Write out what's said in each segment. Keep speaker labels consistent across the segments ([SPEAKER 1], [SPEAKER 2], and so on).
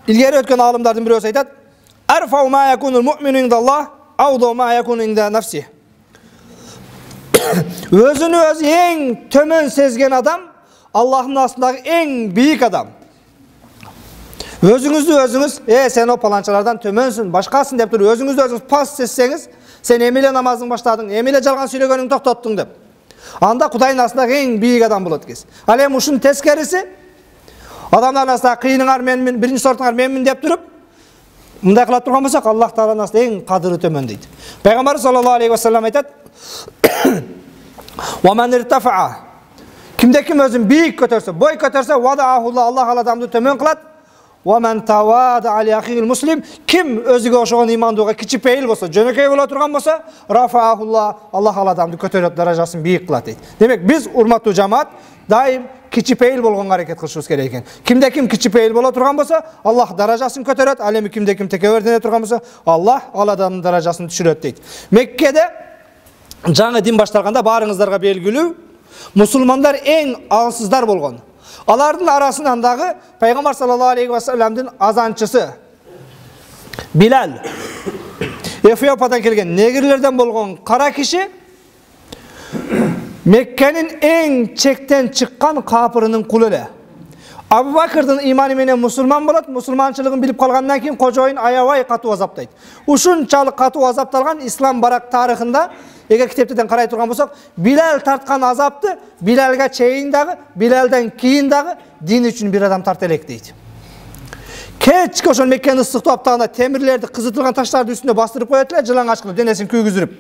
[SPEAKER 1] İlgari ötken alımlardan birisi aytat: "Arfa'u ma yakunul mu'minu indallah, awdu ma yakunu inda nafsihi." Özünü özü en tömön sezgen adam Allah'ın aslındaki en büyük adam. Özünüzü özünüz, sen o palançalardan tömönsün, başkasın deyip duruyor. Özünüzü özünüz pas sezseniz, sen emile namazın başladın, emile жалган сөйлөгөнүңдү токтоттуң деп. Анда Кудайдын астындагы эң бийик адам болот экенсиз. Ал эми ушунун тескериси, адамдардын астында кыйыныңар менмин, биринчи сортуңар менмин деп туруп, мындай кылып турган болсок, Аллах Тааланын астында эң кадыры төмөн дейт. Пайгамбар саллаллаху алейхи ва саллям айтат: "Ва ман иртафа", кимде ким өзүн бийик көтөрсө, бой көтөрсө, вадаахулла, Аллах ал адамды төмөн кылат. وَمَنْ تَوَادَ عَلِي أَخِيهِ الْمُسْلِمِ, kim özüge oşoğun imandığına kiçipeyil bolsa, jönökey bola turgan bolsa, rafa'ahullah, Allah al adamды көтөрөт, даражасын бийик кылат дейт. Демек биз урматтуу жамаат дайым кичипейил болгонго аракет кылышыбыз керек экен. Кимде ким кичипейил бола турган болса, Аллах даражасын көтөрөт, ал эми кимде ким текебердене турган болса, Аллах ал адамдын даражасын түшүрөт дейт. Меккеде жаңы дин башталганда барыңыздарга белгилүү, мусулмандар эң алсыздар болгон. Алардын арасынан дагы Пайгамбар саллаллаху алейхи ва салламдын азанчысы Билал, Эфиопиядан келген негрлерден болгон кара киши, Меккенин эң чектен чыккан капырынын кулу эле. Абу Бакырдын иманы менен мусулман болот, мусулманчылыгын билип калгандан кийин кожоюн аябай катуу азаптайт. Ушунчалык катуу азапталган ислам барак тарыхында эгер китептерден карай турган болсок, Билал тарткан азапты Билалга чейин дагы, Билалдан кийин дагы дин үчүн бир адам тарта элек дейт. Кечке ошол Меккени ысыктоо аптагында темирлерди, кызытылган таштарды үстүнө бастырып коет эле, жылаңач кылып денесин күйгүзүрүп.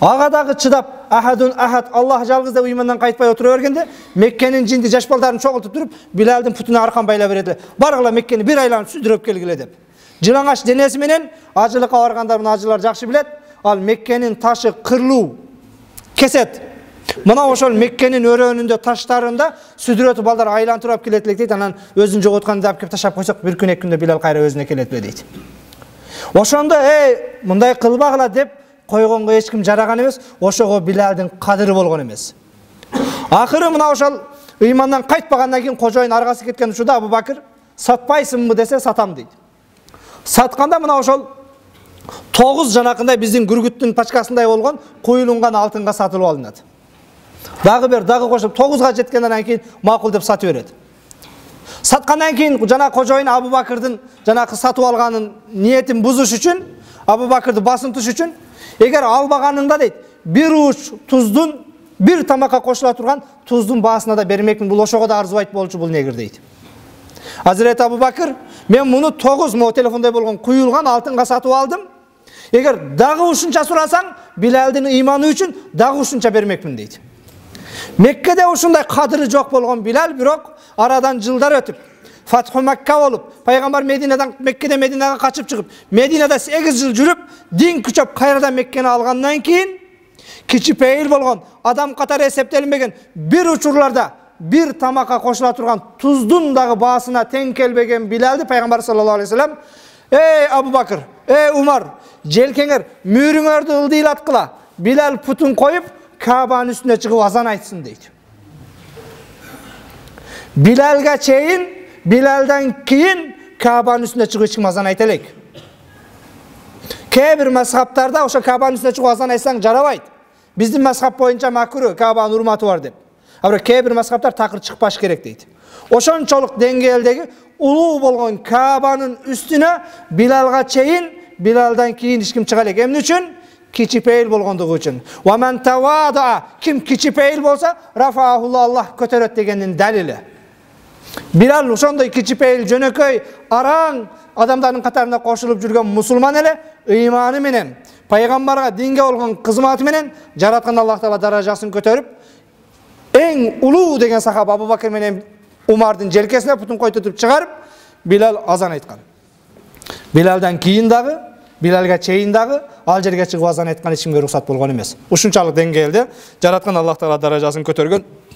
[SPEAKER 1] Ага дагы чыдап, ахадун ахад, Аллах жалгыз деп ыймандан кайтпай отура бергенде, Меккенин жинди жаш балдарын чогултуп туруп, Билалдын путуна аркан байлап берди. Баргыла Меккени бир айланып сүдүрөп келгиле деп. Жылаңач денеси менен ажылыкка баргандар мына ажылар жакшы билет. Ал Меккенин ташы кырлуу кесет. Мына ошол Меккенин өрөөнүндө таштарында сүдүрөтүп балдар айлантырып келет элек дейт. Анан өзүн жоготканда алып кеп ташап койсок, бир күн эки күндө Билал кайра өзүнө келет эле дейт. Ошондо мындай кылбагыла деп койгонго эч ким жараган эмес, ошого Билалдын кадыры болгон эмес. Акыры мына ошол ыймандан кайтпагандан кийин кожоюн аргасы кеткен учурда Абу Бакыр сатпайсыңбы десе сатам дейт. Сатканда мына ошол 9 жанакындай биздин Күргүттүн пачкасындай болгон куюлунган алтынга сатылып алынат. Дагы бер, дагы кошуп 9га жеткенден кийин макул деп сатып берет. Саткандан кийин жана кожоюн Абу Бакырдын жанакы сатып алганын ниетин бузуш үчүн, Абу Бакырды басынтыш үчүн, эгер албаганыңда дейт, бир уч туздун, бир тамакка кошула турган туздун баасына да бермекмин, бул ошого да арзыбайт болчу бул негир дейт. Азирет Абу Бакыр, мен муну 9 мо телефондой болгон куюлган алтынга сатып алдым. Эгер дагы ушунча сурасаң, Билалдын ыйманы үчүн дагы ушунча бермекмин дейт. Меккеде ушундай кадыры жок болгон Билал, бирок арадан жылдар өтүп, Фатху Макка болуп, Пайгамбар Меккеден Мединага качып чыгып, Мединада 8 жыл жүрүп, дин күчөп кайрадан Меккени алгандан кийин, кичипейил болгон, адам катары эсептелинбеген бир учурларда бир тамакка кошула турган туздун дагы баасына тең келбеген Билалды Пайгамбар саллаллаху алейхи ва саллям: "Эй Абу Бакыр, эй Умар, желкеңер мүйрүңөрдү ылдыйлаткыла, Билал путун коюп, Кабанын үстүнө чыгып азан айтсын" дейт. Биlalга чейин, Bilaldan кийин Кабанын үстүнө чыгып эч ким азан айта элек. Кээ бир мазхабтарда ошо Кабанын үстүнө чыгып азан айтсаң жарабайт. Биздин мазхаб боюнча макру, Кабанын урматы бар деп. А бирок кээ бир мазхабтар такыр чыкпаш керек дейт. Ошончолук деңгээлдеги улуу болгон Кабанын үстүнө Биlalга чейин, Bilaldan кийин эч ким чыга элек. Эмне үчүн? Кичипейил болгондугу үчүн. Ва ман тавада, ким кичипейил болса, рафаахулла, Аллах көтөрөт дегендин далили. Билал ошондой кичипейил, жөнөкөй, араң адамдардын катарында кошулуп жүргөн мусулман эле, ыйманы менен, пайгамбарга, динге болгон кызматы менен жараткан Аллах Таала даражасын көтөрүп, эң улуу деген сахаба Абу Бакыр менен Умардын желкесине путун койтутуп чыгарып, Билал азан айткан. Биlaldan кийин дагы, Bilalga чейин дагы ал жерге чыгып азан айткан эч кимге уруксат болгон эмес. Ушунчалык деңгээлде жараткан Аллах Таала даражасын көтөргөн.